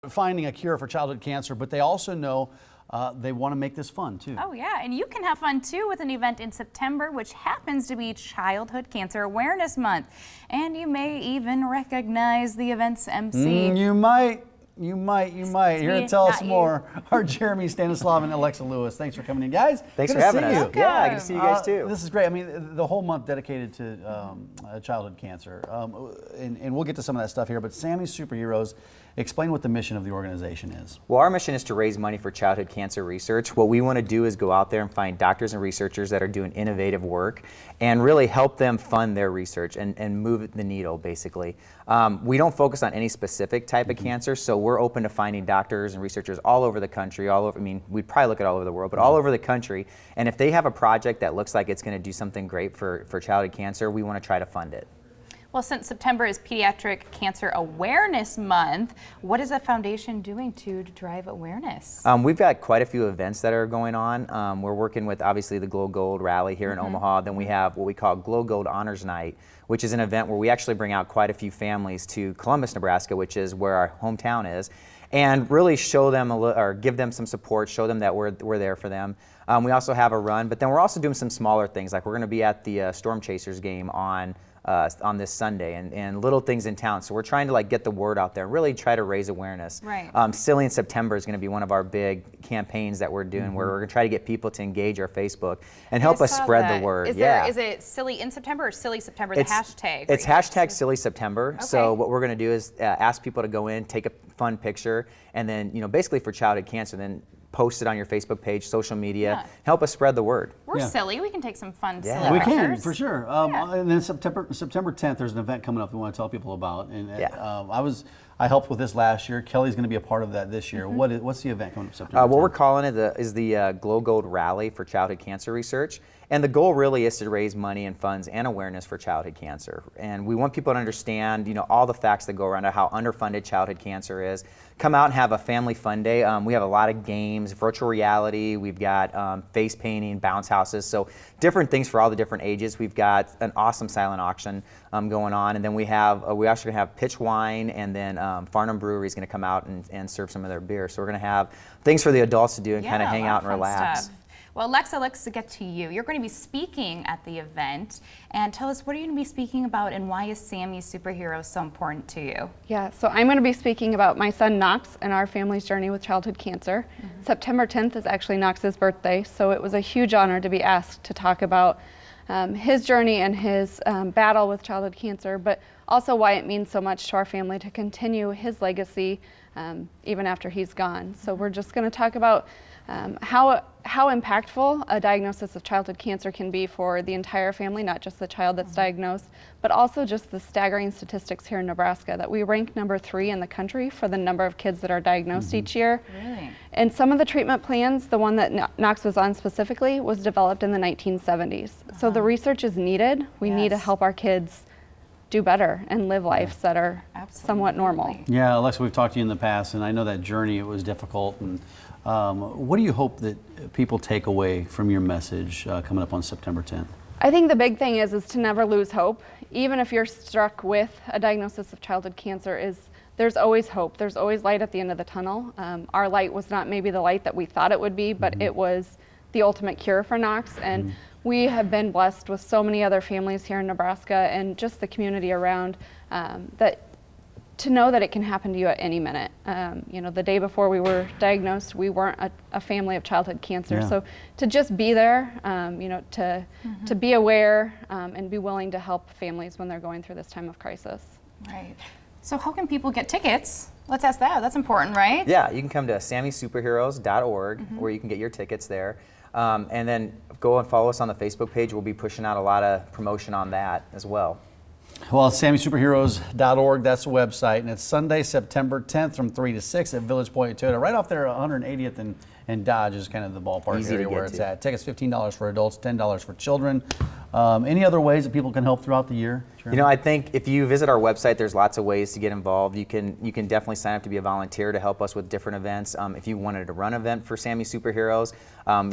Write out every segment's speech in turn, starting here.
finding a cure for childhood cancer, but they also know they want to make this fun too. Oh yeah, and you can have fun too with an event in September, which happens to be Childhood Cancer Awareness Month. And you may even recognize the event's MC. You might. Here to tell us more are Jeremy Stanislav and Alexa Lewis. Thanks for coming in, guys. Thanks for having us. You. Yeah, good to see you guys too. This is great. I mean, the whole month dedicated to childhood cancer. And we'll get to some of that stuff here, but Sammy's Superheroes, explain what the mission of the organization is. Well, our mission is to raise money for childhood cancer research. What we want to do is go out there and find doctors and researchers that are doing innovative work and really help them fund their research and move the needle, basically. We don't focus on any specific type of cancer, so we're open to finding doctors and researchers all over the country, I mean, we'd probably look at all over the world, but all over the country. And if they have a project that looks like it's going to do something great for childhood cancer, we want to try to fund it. Well, since September is Pediatric Cancer Awareness Month, what is the foundation doing to drive awareness? We've got quite a few events that are going on. We're working with, obviously, the Glow Gold Rally here in Omaha. Then we have what we call Glow Gold Honors Night, which is an event where we actually bring out quite a few families to Columbus, Nebraska, which is where our hometown is, and really show them or give them some support, show them that we're there for them. We also have a run, but then we're also doing some smaller things, like we're going to be at the Storm Chasers game on this Sunday, and little things in town. So we're trying to get the word out there, really try to raise awareness. Right. Silly in September is going to be one of our big campaigns that we're doing, where we're going to try to get people to engage our Facebook and help us spread the word. Is it Silly in September or Silly September, the hashtag? It's hashtag Silly September. Okay. So what we're going to do is ask people to go in, take a fun picture, and then basically for childhood cancer, then post it on your Facebook page, social media, help us spread the word. We're silly. We can take some fun silly we pictures. can, for sure. And then September 10th, there's an event coming up we want to tell people about. And I helped with this last year. Kelly's going to be a part of that this year. What's the event coming up September 10th? What we're calling it is the Glow Gold Rally for Childhood Cancer Research. And the goal really is to raise money and funds and awareness for childhood cancer. And we want people to understand, all the facts that go around how underfunded childhood cancer is. Come out and have a family fun day. We have a lot of games, virtual reality. We've got face painting, bounce houses. So different things for all the different ages. We've got an awesome silent auction going on. And then we also going to have pitch wine, and then Farnham Brewery is going to come out and serve some of their beer. So we're going to have things for the adults to do and kind of hang out and relax. Stuff. Well, Alexa, let's get to you. You're going to be speaking at the event, and tell us, what are you going to be speaking about, and why is Sammy's Superheroes so important to you? Yeah, so I'm going to be speaking about my son Knox and our family's journey with childhood cancer. September 10th is actually Knox's birthday, so it was a huge honor to be asked to talk about his journey and his battle with childhood cancer, but also why it means so much to our family to continue his legacy even after he's gone. So we're just going to talk about how impactful a diagnosis of childhood cancer can be for the entire family, not just the child that's diagnosed, but also just the staggering statistics here in Nebraska that we rank number 3 in the country for the number of kids that are diagnosed each year. Really? And some of the treatment plans, the one that Knox was on specifically, was developed in the 1970s. So the research is needed. We need to help our kids do better and live lives that are somewhat normal. Yeah, Alexa, we've talked to you in the past, and I know that journey, it was difficult. And what do you hope that people take away from your message coming up on September 10th? I think the big thing is to never lose hope. Even if you're struck with a diagnosis of childhood cancer, there's always hope. There's always light at the end of the tunnel. Our light was not maybe the light that we thought it would be, but it was the ultimate cure for Knox. And we have been blessed with so many other families here in Nebraska and just the community around to know that it can happen to you at any minute. The day before we were diagnosed, we weren't a family of childhood cancer. So to just be there, to be aware and be willing to help families when they're going through this time of crisis. Right. So how can people get tickets? Let's ask that. That's important, right? Yeah, you can come to sammysuperheroes.org where you can get your tickets there. And then go and follow us on the Facebook page. We'll be pushing out a lot of promotion on that as well. Well, sammysuperheroes.org, that's the website, and it's Sunday, September 10th from 3 to 6 at Village Point Toyota, right off there 180th and Dodge is kind of the ballpark Easy to area get where it's to. at. Tickets $15 for adults, $10 for children. Any other ways that people can help throughout the year? You know, I think if you visit our website, there's lots of ways to get involved. You can definitely sign up to be a volunteer to help us with different events. If you wanted to run an event for Sammy Superheroes,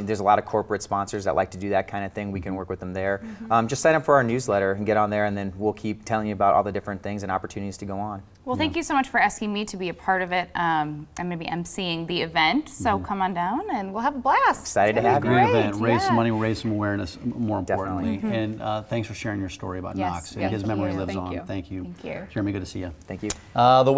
there's a lot of corporate sponsors that like to do that kind of thing. We can work with them there. Just sign up for our newsletter and get on there, and then we'll keep telling you about all the different things and opportunities to go on. Well, thank you so much for asking me to be a part of it. I'm going to be emceeing the event, so come on down and we'll have a blast. Excited to have you. Great event. Raise some money, raise some awareness, more importantly. Definitely. And thanks for sharing your story about Yes, Knox. yes, His memory thank lives you. on. Thank you. Thank you. Thank you. Jeremy, good to see you. Thank you. The